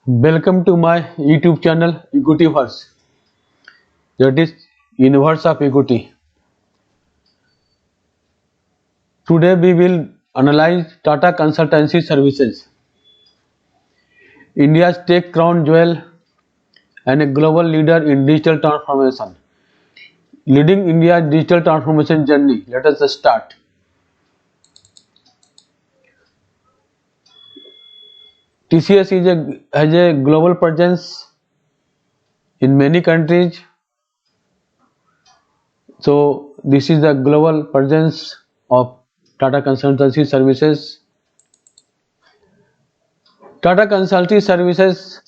Welcome to my YouTube channel Equityverse, that is Universe of Equity. Today we will analyze Tata Consultancy Services, India's tech crown jewel and a global leader in digital transformation. Leading India's digital transformation journey. Let us start. TCS has a global presence in many countries. So this is the global presence of Tata Consultancy Services. Tata Consultancy Services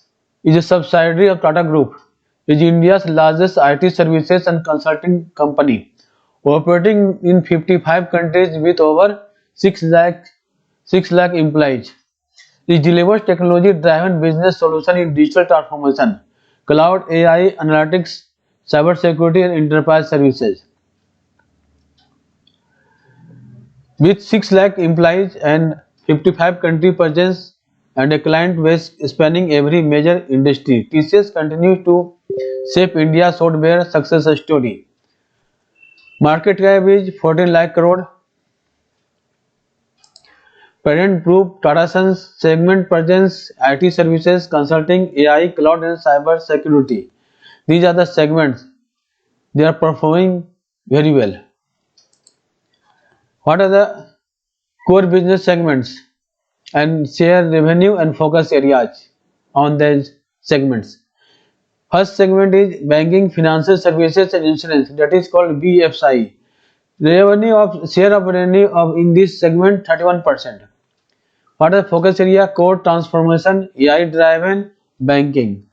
is a subsidiary of Tata Group, is India's largest IT services and consulting company, operating in 55 countries with over 6 lakh employees. It delivers technology-driven business solutions in digital transformation, cloud, AI, analytics, cybersecurity, and enterprise services. With 6 lakh employees and 55 country presence and a client base spanning every major industry, TCS continues to shape India's software success story. Market cap is 14 lakh crore. Parent group Tata Sons segment presence IT services, consulting, AI, cloud and cyber security. These are the segments. They are performing very well. What are the core business segments and share revenue and focus areas on these segments? First segment is banking, financial services and insurance, that is called BFSI. Revenue of share of revenue of in this segment 31%. What are the focus area? Core transformation, AI driven banking.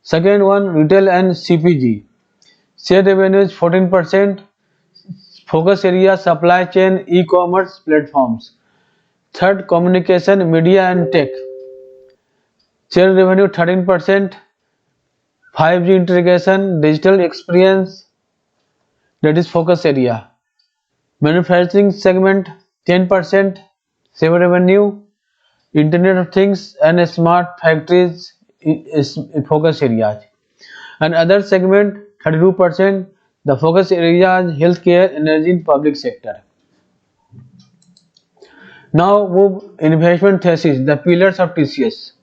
Second one, retail and CPG. Share revenue is 14%. Focus area supply chain, e-commerce platforms. Third, communication, media and tech. Share revenue 13%. 5G integration, digital experience, that is focus area. Manufacturing segment 10%. Share revenue. Internet of Things and smart factories is focus areas. And other segment 32%. The focus areas healthcare, energy, and public sector. Now move investment thesis, the pillars of TCS.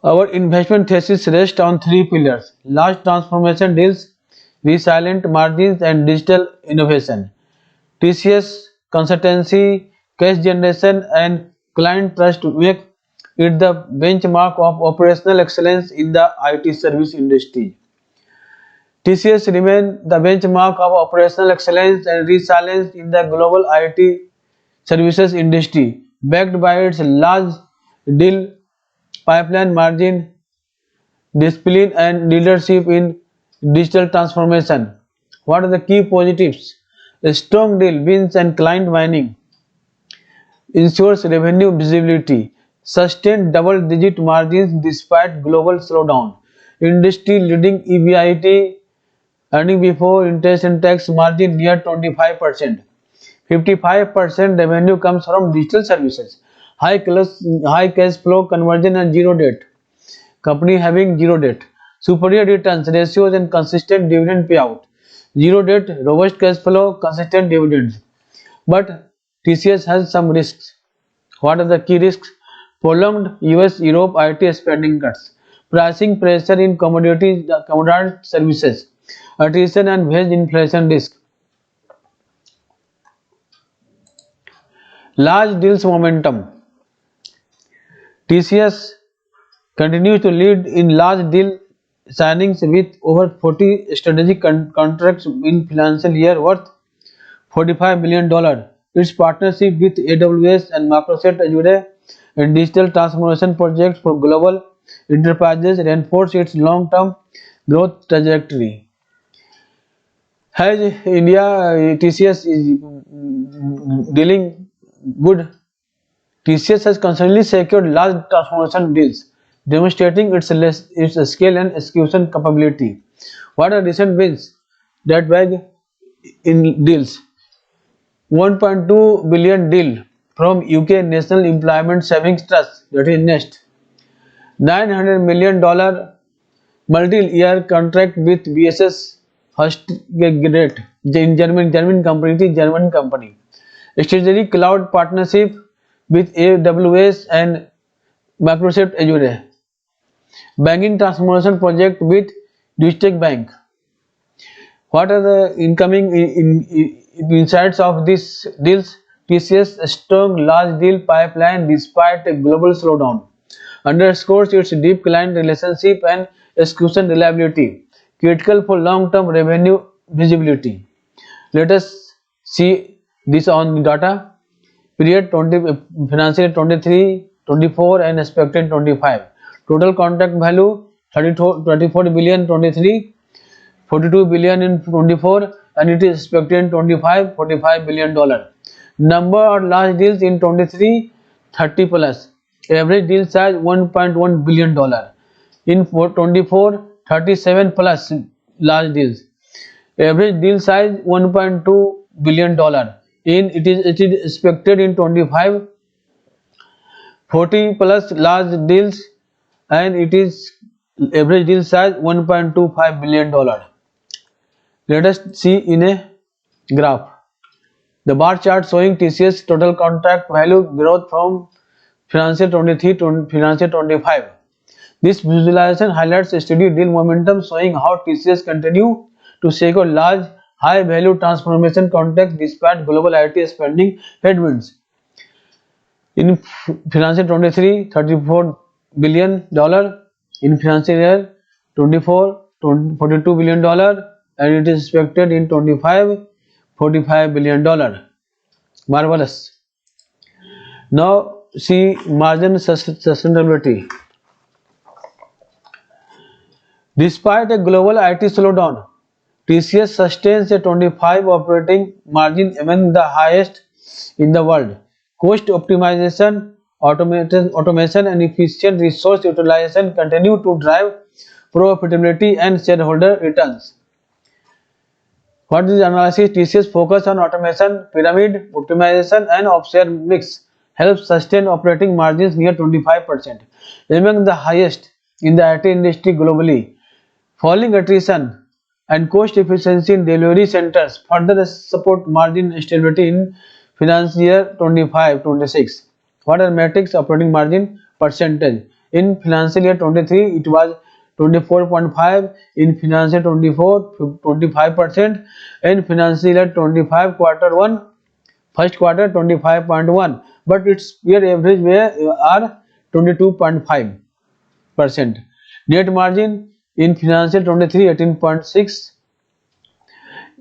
Our investment thesis rests on three pillars: large transformation deals, resilient margins, and digital innovation. TCS consultancy, cash generation, and client trust make it the benchmark of operational excellence in the IT service industry. TCS remains the benchmark of operational excellence and resilience in the global IT services industry, backed by its large deal pipeline, margin discipline, and leadership in digital transformation. What are the key positives? A strong deal wins and client mining ensures revenue visibility, sustained double-digit margins despite global slowdown, industry-leading EBIT earning before interest and tax margin near 25%. 55% revenue comes from digital services, high cash flow conversion and zero debt. Company having zero debt, superior returns ratios and consistent dividend payout. Zero debt, robust cash flow, consistent dividends. But TCS has some risks. What are the key risks? Prolonged US-Europe IT spending cuts, pricing pressure in commodity services, attrition and wage inflation risk. Large deals momentum. TCS continues to lead in large deal signings with over 40 strategic contracts in financial year worth $45 billion. Its partnership with AWS and Microsoft Azure and digital transformation projects for global enterprises reinforce its long-term growth trajectory. As India, TCS is dealing good. TCS has constantly secured large transformation deals, demonstrating its scale and execution capability. What are recent wins that bag in deals? 1.2 billion deal from UK National Employment Savings Trust, that is NEST. $900 million multi-year contract with BSS first grade in German company. Strategic cloud partnership with AWS and Microsoft Azure. Banking transformation project with Deutsche Bank. What are the incoming insights of these deals? TCS strong large deal pipeline despite a global slowdown underscores its deep client relationship and execution reliability, critical for long-term revenue visibility. Let us see this on data. Period 20 financial 23-24 and expected 25. Total contract value 24 billion 23, 42 billion in 24, and it is expected in 25 $45 billion. Number of large deals in 23 30 plus. Average deal size $1.1 billion. In 24 37 plus large deals. Average deal size $1.2 billion. It is expected in 25 40 plus large deals, and it is average deal size $1.25 billion. Let us see in a graph. The bar chart showing TCS total contract value growth from financial 23 to financial 25. This visualization highlights a steady deal momentum showing how TCS continue to secure large, high-value transformation contracts despite global IT spending headwinds. In financial 23, $34 billion. In financial year 24, $42 billion, and it is expected in 25, $45 billion. Marvelous. Now see margin sustainability. Despite a global IT slowdown, TCS sustains a 25 operating margin among the highest in the world. Cost optimization, automation and efficient resource utilization continue to drive profitability and shareholder returns. What is the analysis? TCS focus on automation, pyramid optimization and offshore mix helps sustain operating margins near 25%, among the highest in the IT industry globally. Falling attrition and cost efficiency in delivery centers further support margin stability in financial year 25-26. What are metrics? Operating margin percentage. In financial year 23, it was 24.5. In financial 24, 25%. In financial year 25 first quarter 25.1. But its year average are 22.5%. Net margin in financial 23 18.6,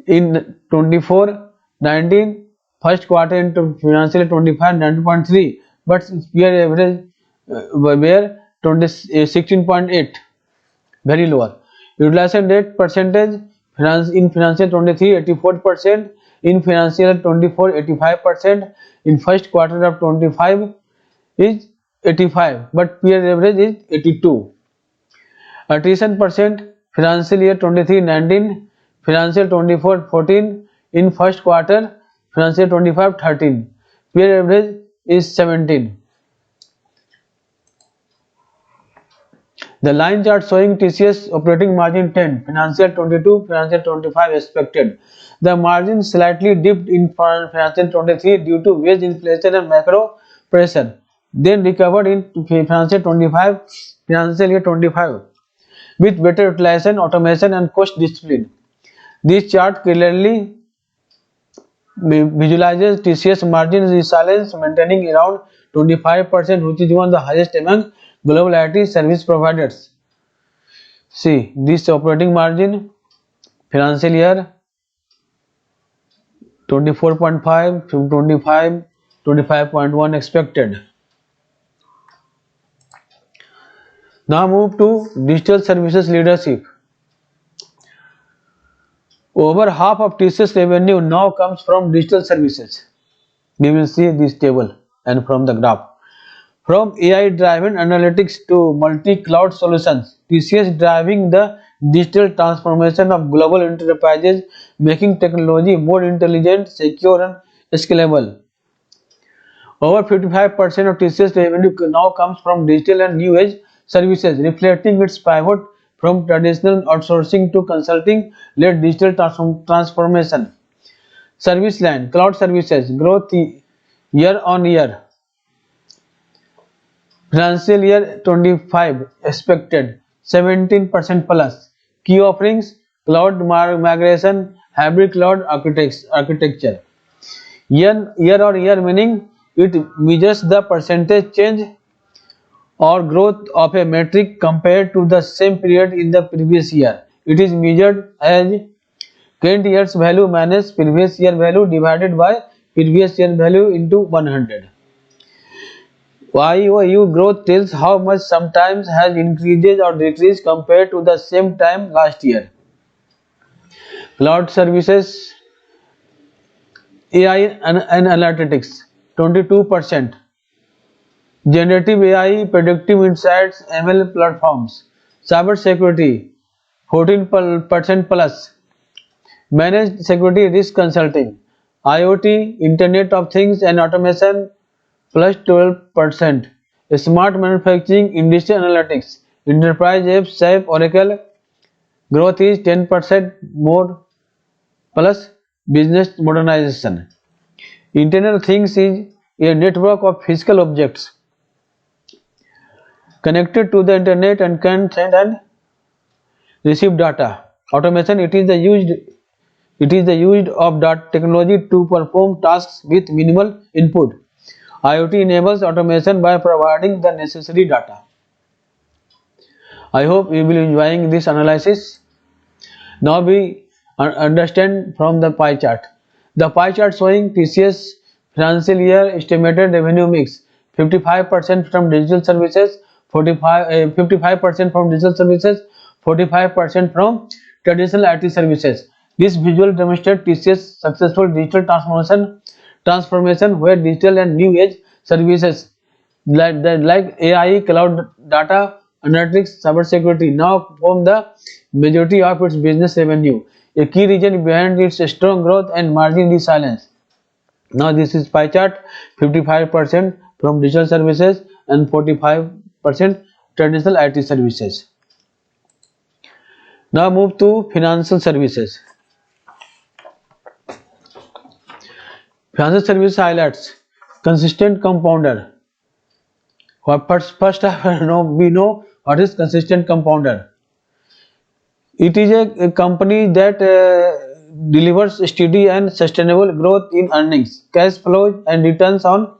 in 24 19, first quarter in financial 25 9.3, but year average were 16.8, very lower. Utilization rate percentage in financial 23 84%, in financial 24 85%, in first quarter of 25 is 85, but peer average is 82. Attrition percent financial year 23 19, financial 24 14, in first quarter financial 25 13, peer average is 17. The line chart showing TCS operating margin 10, financial 22, financial 25 expected. The margin slightly dipped in financial 23 due to wage inflation and macro pressure, then recovered in financial 25, financial year 25. With better utilization, automation and cost discipline. This chart clearly visualizes TCS margin resilience maintaining around 25%, which is one of the highest among global IT service providers. See this operating margin financial year 24.5 to 25, 25.1 expected. Now move to digital services leadership. Over half of TCS revenue now comes from digital services. We will see this table and from the graph. From AI-driven analytics to multi-cloud solutions, TCS driving the digital transformation of global enterprises, making technology more intelligent, secure and scalable. Over 55% of TCS revenue now comes from digital and new age services, reflecting its pivot from traditional outsourcing to consulting-led digital transformation. Service line, cloud services, growth year on year. Financial year 25 expected 17% plus. Key offerings, cloud migration, hybrid cloud architecture. Year on year meaning it measures the percentage change or growth of a metric compared to the same period in the previous year. It is measured as current year's value minus previous year value divided by previous year value into 100. YoY growth tells how much sometimes has increased or decreased compared to the same time last year. Cloud services, AI and analytics 22%. Generative AI, predictive insights, ML platforms. Cyber security 14% plus. Managed security risk consulting. IoT, Internet of Things and automation plus 12%. Smart manufacturing, industrial analytics, enterprise apps, SAP, Oracle, growth is 10% more plus business modernization. Internet of Things is a network of physical objects connected to the internet and can send and receive data. Automation, it is the use of data technology to perform tasks with minimal input. IoT enables automation by providing the necessary data. I hope you will be enjoying this analysis. Now we understand from the pie chart. The pie chart showing TCS financial year estimated revenue mix 55% from digital services, 55% from digital services, 45% from traditional IT services. This visual demonstrates TCS successful digital transformation where digital and new age services like AI, cloud data, analytics, cybersecurity now form the majority of its business revenue. A key reason behind its strong growth and margin resilience. Now this is pie chart: 55% from digital services and 45% traditional IT services. Now move to financial services. Financial service highlights: consistent compounder. First we know what is consistent compounder. It is a company that delivers steady and sustainable growth in earnings, cash flow and returns on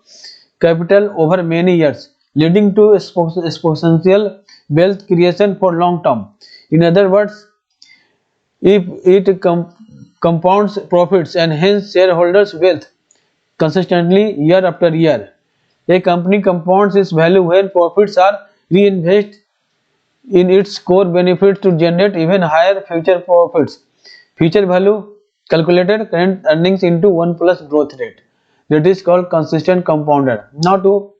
capital over many years, leading to exponential wealth creation for long term. In other words, if it compounds profits and hence shareholders' wealth consistently year after year. A company compounds its value when profits are reinvested in its core benefits to generate even higher future profits. Future value calculated current earnings into 1 plus growth rate. That is called consistent compounder. Now to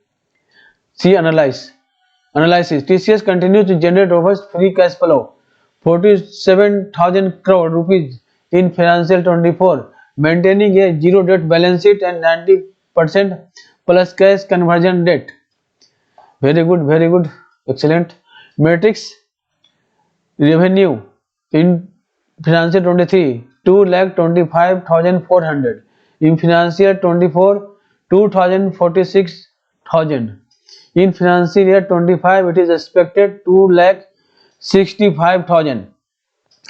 see analysis. TCS continues to generate robust free cash flow, 47,000 crore rupees in financial 24, maintaining a zero debt balance sheet and 90% plus cash conversion rate. Very good, excellent. Metrics: revenue in financial 23 2,25,400, in financial 24 2,046,000, in financial year 25 it is expected 2,65,000.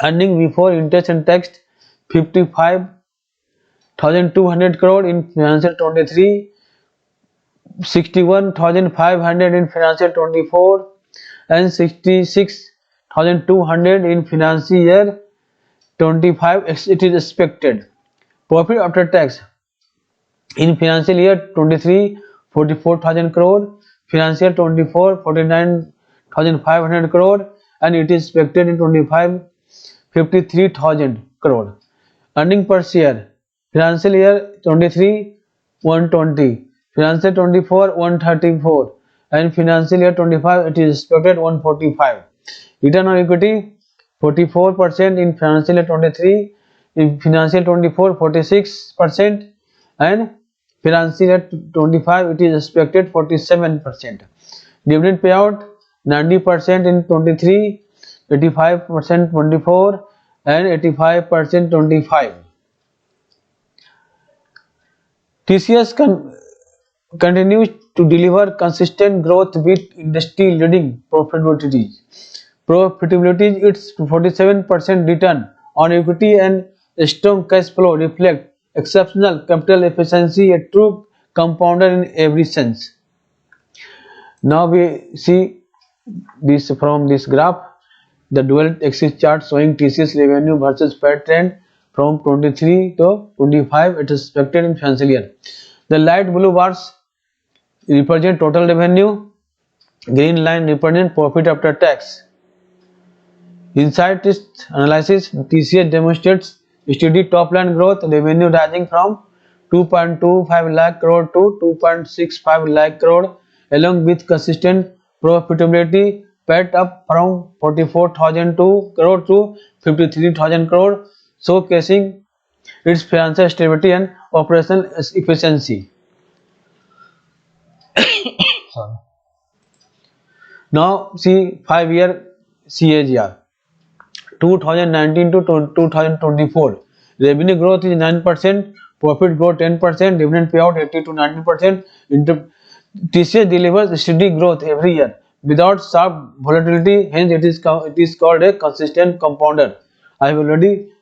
Earning before interest and tax 55,200 crore in financial 23, 61,500 in financial 24 and 66,200 in financial year 25 it is expected. Profit after tax in financial year 23 44,000 crore, financial 24 49,500 crore and it is expected in 25 53,000 crore. Earning per share financial year 23 120, financial 24 134 and financial year 25 it is expected 145. Return on equity 44% in financial year 23, in financial 24 46% and financial year 25 it is expected 47%. Dividend payout 90% in 23, 85% 24 and 85% 25. TCS continues to deliver consistent growth with industry-leading profitability. Its 47% return on equity and strong cash flow reflect exceptional capital efficiency, a true compounder in every sense. Now we see this from this graph, the dual axis chart showing TCS revenue versus PAT trend from 23 to 25 it is expected in financial year. The light blue bars represent total revenue, green line represent profit after tax. Inside this analysis, TCS demonstrates steady top line growth, revenue rising from 2.25 lakh crore to 2.65 lakh crore, along with consistent profitability, PAT up from 44,000 crore to 53,000 crore, showcasing its financial stability and operational efficiency. Now see 5-year CAGR 2019 to 2024. Revenue growth is 9%, profit growth 10%, dividend payout 80 to 90%. TCS delivers steady growth every year without sharp volatility, hence it is called a consistent compounder. I have already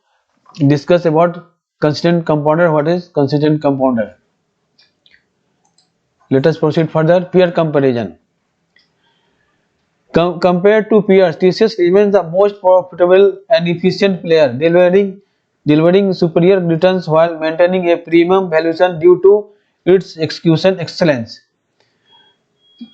discussed about consistent compounder. What is consistent compounder? Let us proceed further. Peer comparison. Compared to peers, TCS remains the most profitable and efficient player, delivering superior returns while maintaining a premium valuation due to its execution excellence.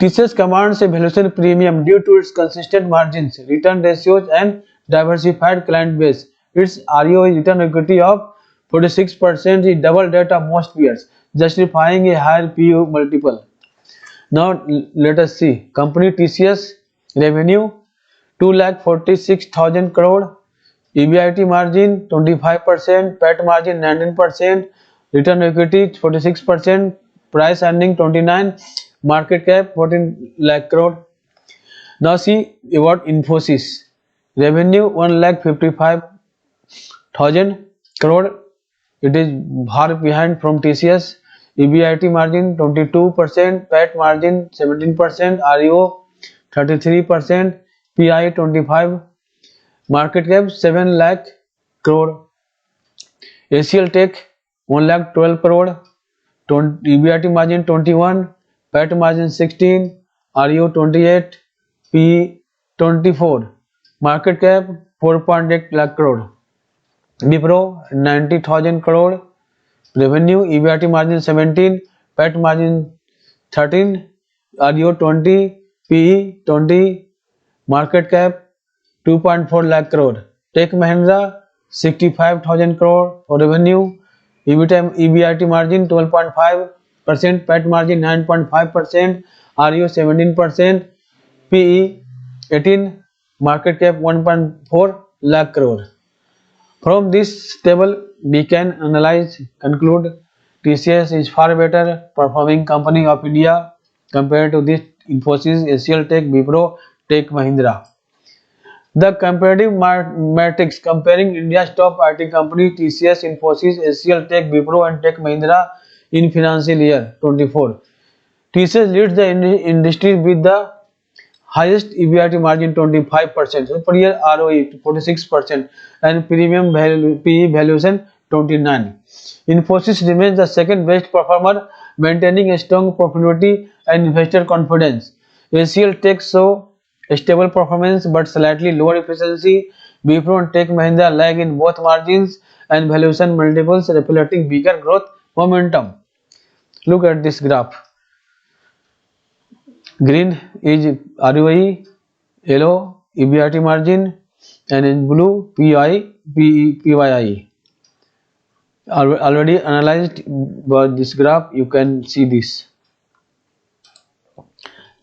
TCS commands a valuation premium due to its consistent margins, return ratios, and diversified client base. Its ROE return equity of 46% is double that of most peers, justifying a higher PU multiple. Now let us see company TCS revenue 2,46,000 crore, EBIT margin 25%, PAT margin 19%, return equity 46%, price earning 29, market cap 14 lakh crore. Now see about Infosys revenue 1,55,000 crore. It is far behind from TCS. EBIT margin 22%, PAT margin 17%, ROE 33%, PI 25, market cap 7 lakh crore. ACL Tech 1 lakh 12 crore, EBIT margin 21, PAT margin 16, ROE 28, PE 24, market cap 4.8 lakh crore. Wipro 90,000 crore, revenue, EBIT margin 17, PAT margin 13, ROE 20, PE 20, market cap 2.4 lakh crore. Tech Mahindra 65,000 crore for revenue, EBIT margin 12.5%, PAT margin 9.5%, ROE 17%, PE 18, market cap 1.4 lakh crore. From this table, we can conclude TCS is far better performing company of India compared to this Infosys, ACL Tech, Wipro, Tech Mahindra. The comparative matrix comparing India's top IT company TCS, Infosys, ACL Tech, Wipro and Tech Mahindra in financial year 24. TCS leads the industry with the highest EBIT margin 25%, superior ROE 46% and premium PE valuation 29. Infosys remains the second best performer, maintaining a strong profitability and investor confidence. ACL Tech show a stable performance but slightly lower efficiency. Wipro and Tech Mahindra lag in both margins and valuation multiples, reflecting bigger growth momentum. Look at this graph. Green is ROE, yellow EBIT margin, and in blue PYI. Already analyzed by this graph, you can see this.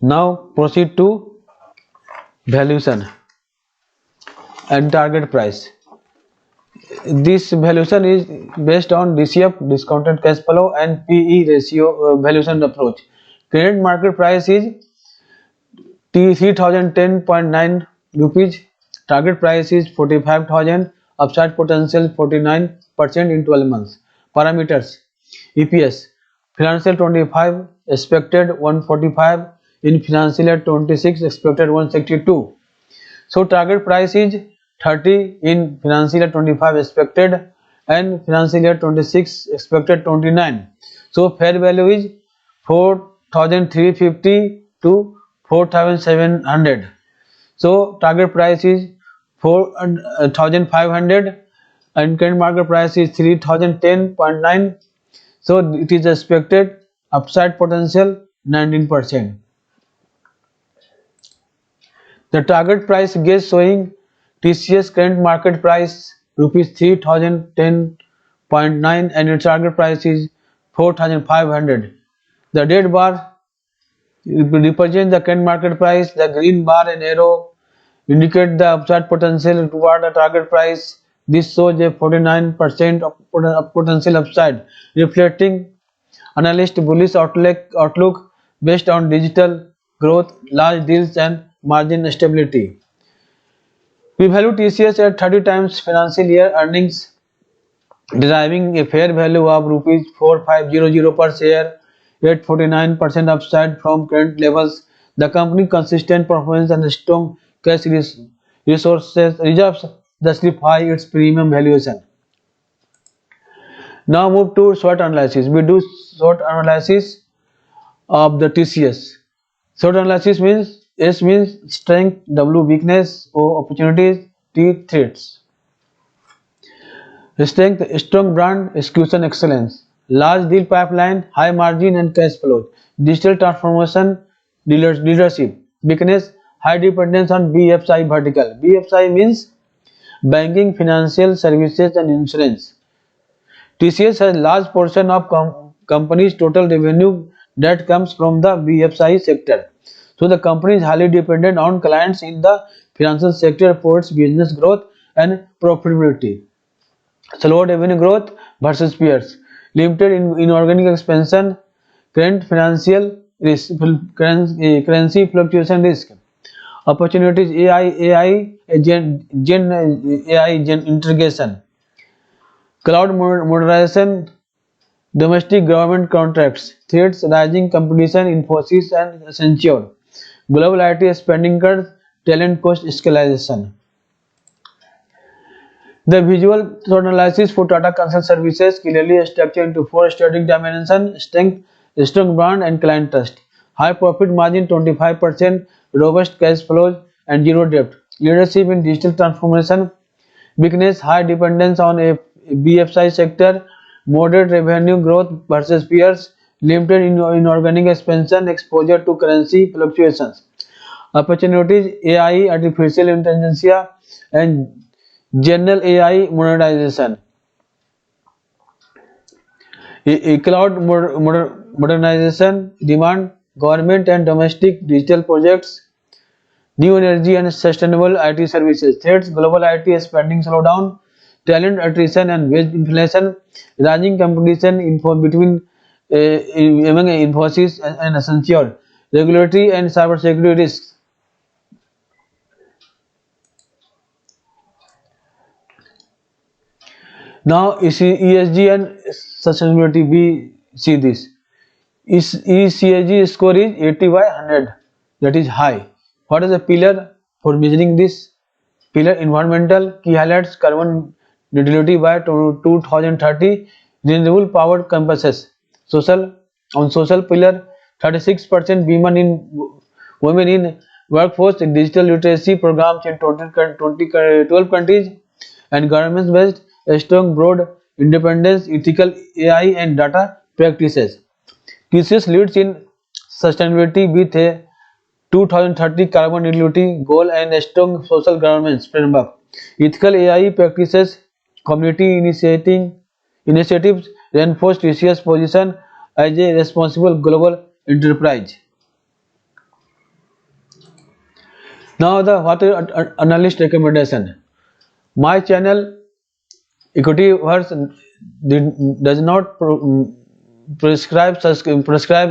Now proceed to valuation and target price. This valuation is based on DCF, discounted cash flow, and PE ratio valuation approach. Current market price is 3010.9 rupees. Target price is 45,000. Upside potential 49% in 12 months. Parameters: EPS financial 25 expected 145, in financial year 26 expected 162. So target price is 30, in financial year 25 expected, and financial year 26 expected 29. So fair value is 4,350 to 4,700. So target price is 4,500 and current market price is 3,010.9. So it is expected upside potential 19%. The target price gauge showing TCS current market price rupees 3,010.9 and its target price is 4,500. The red bar represents the current market price. The green bar and arrow indicate the upside potential toward the target price. This shows a 49% of potential upside, reflecting analyst bullish outlook based on digital growth, large deals, and margin stability. We value TCS at 30 times financial year earnings, deriving a fair value of rupees 4500 per share at 49% upside from current levels. The company consistent performance and strong cash resources reserves justify its premium valuation. Now move to SWOT analysis. We do SWOT analysis of the TCS. SWOT analysis means S means strength, W weakness, O opportunities, T threats. Strength: strong brand, execution excellence, large deal pipeline, high margin and cash flow, digital transformation, leadership. Weakness: high dependence on BFSI vertical. BFSI means banking, financial services and insurance. TCS has large portion of company's total revenue that comes from the BFSI sector. So the company is highly dependent on clients in the financial sector for its business growth and profitability. Slow revenue growth versus peers, limited inorganic expansion, current financial risk, currency fluctuation risk. Opportunities: AI, Gen AI integration, cloud modernization, domestic government contracts. Threats: rising competition, Infosys and Accenture, global IT spending cuts, talent cost escalation. The visual SWOT analysis for Tata Consultancy Services clearly structured into four strategic dimensions: strength, strong brand and client trust, high profit margin 25%, robust cash flows and zero debt, leadership in digital transformation. Weakness: high dependence on a BFSI sector, moderate revenue growth versus peers, limited inorganic expansion, exposure to currency fluctuations. Opportunities: AI, artificial intelligence and general AI modernization. Cloud modernization demand, government and domestic digital projects, new energy and sustainable IT services. Threats: global IT spending slowdown, talent attrition and wage inflation, rising competition between among Infosys and Accenture, regulatory and cybersecurity risks. Now ESG and sustainability, we see this. ESG score is 80 by 100, that is high. What is the pillar for measuring this? Pillar: environmental, key highlights: carbon neutrality by 2030, renewable power compasses. Social: on social pillar, 36% women in workforce, digital literacy programs in 12 countries, and government based strong broad independence, ethical AI and data practices. TCS leads in sustainability with a 2030 carbon neutrality goal and a strong social governance framework. Ethical AI practices, community initiatives reinforce TCS position as a responsible global enterprise. Now the what analyst recommendation. My channel Equity Verse does not prescribe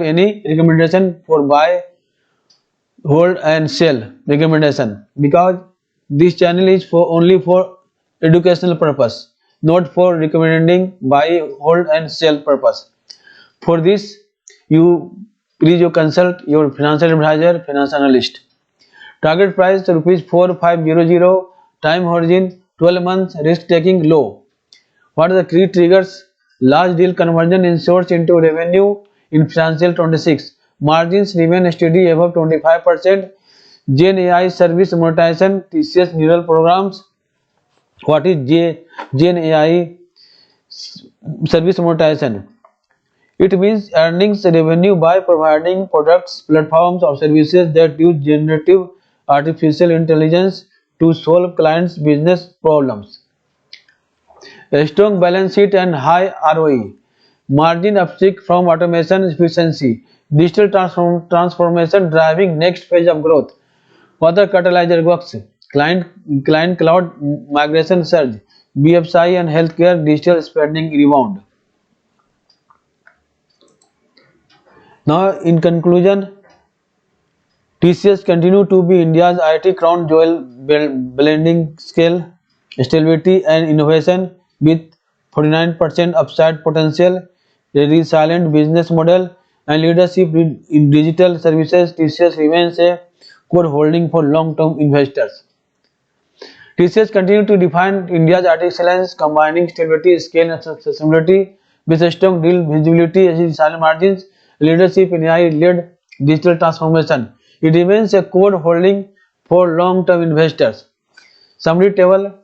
any recommendation for buy hold and sell recommendation, because this channel is for only for educational purpose, not for recommending buy, hold and sell purpose. For this, you please you consult your financial advisor, finance analyst. Target price rupees 4500, time horizon 12 months, risk taking low. What are the key triggers? Large deal conversion ensures into revenue in financial 26. Margins remain steady above 25%. Gen AI service monetization, TCS neural programs. What is Gen AI service monetization? It means earnings revenue by providing products, platforms, or services that use generative artificial intelligence to solve clients' business problems. A strong balance sheet and high ROE. Margin uptick from automation efficiency. Digital transformation driving next phase of growth. Other catalyzer works. Client cloud migration surge. BFSI and healthcare digital spending rebound. Now, in conclusion, TCS continue to be India's IT crown jewel, blending scale, stability and innovation with 49% upside potential, a resilient business model and leadership in digital services. TCS remains a core holding for long-term investors. TCS continue to define India's IT excellence, combining stability, scale and sustainability with a strong deal visibility, resilient margins, leadership in AI-led digital transformation. It remains a core holding for long-term investors. Summary table: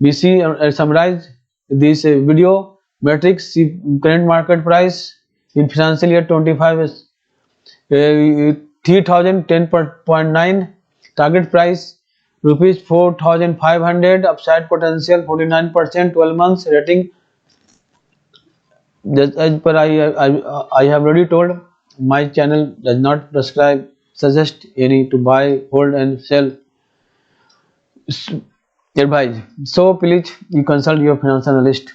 we see summarize this video metrics. See current market price in financial year 25 is 3010.9. Target price rupees 4500. Upside potential 49%. 12 months rating. As per I have already told, my channel does not prescribe suggest any to buy, hold and sell advise. So please you consult your finance analyst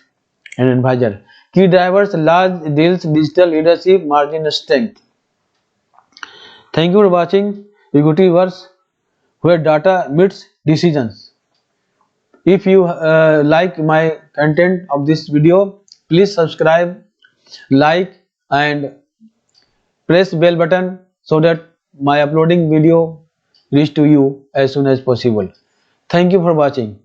and advisor. Key drivers: large deals, digital leadership, margin strength. Thank you for watching Equity Verse, where data meets decisions. If you like my content of this video, please subscribe, like and press bell button so that my uploading video reach to you as soon as possible. Thank you for watching.